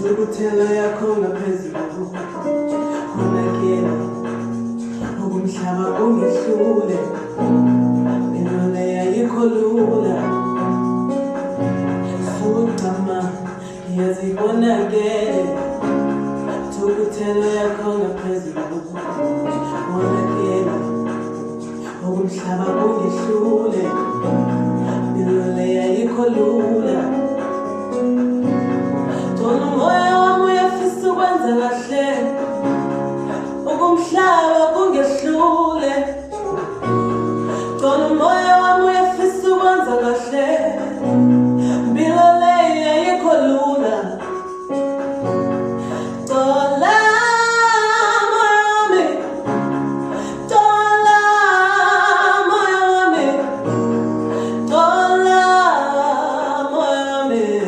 Tukutela yakho ngaphezulu Konakela Ukumhlaba ungehlule Mina leya yikho lula Sugama yazibonakele Tukutela yakho ngaphezulu Konakela Ukumhlaba ungehlule Mina leya yikho lula Umoya wami uyafisa ukwenza kahle Ukumhlaba kungehlule Umoya wami uyafisa ukwenza kahle Impilo le ayikho lula Tola moya wami Tola moya wami Tola moya wami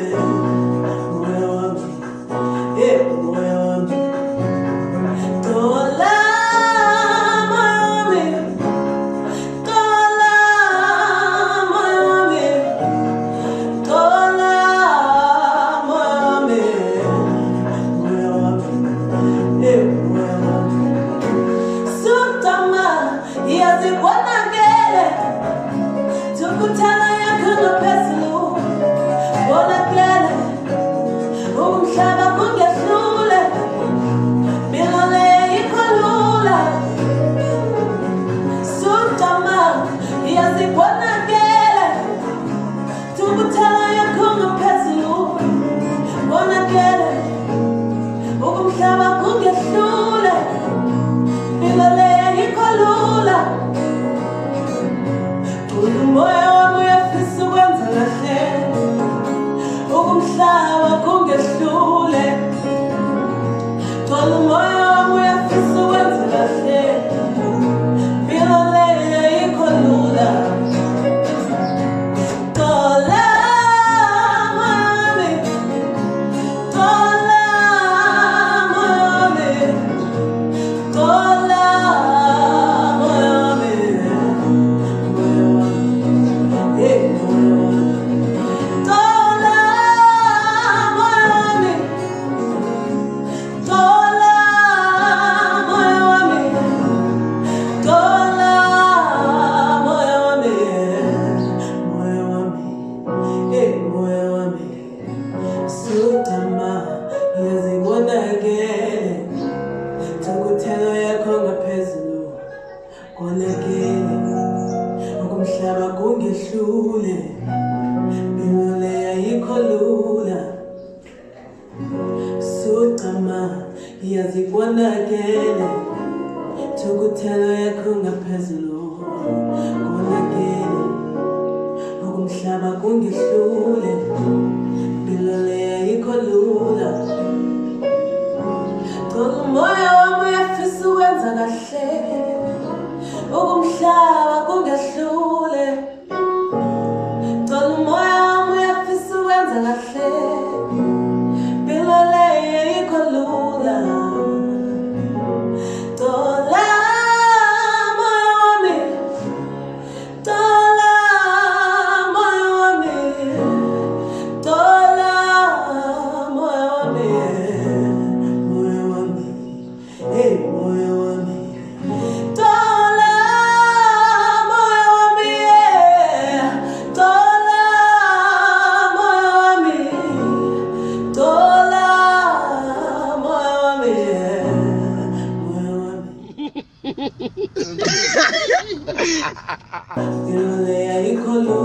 Ukumhlaba kungehlule Mina leya yikho lula Sugama yazibonakele Thukuthelo yakho ngaphezulu Konakele Ukumhlaba kungehlule Mina leya yikho lula Umoya wami uyafisa ukwenza kahle Ukumhlaba kungehlule Umoya wami uyafisa ukwenza kahle Impilo le ayikho lula Tola moya wami Tola moya wami Tola moyo wami. Tola moyo wami, tola moyo wami, tola moyo wami, moyo wami. Yule ya ikolu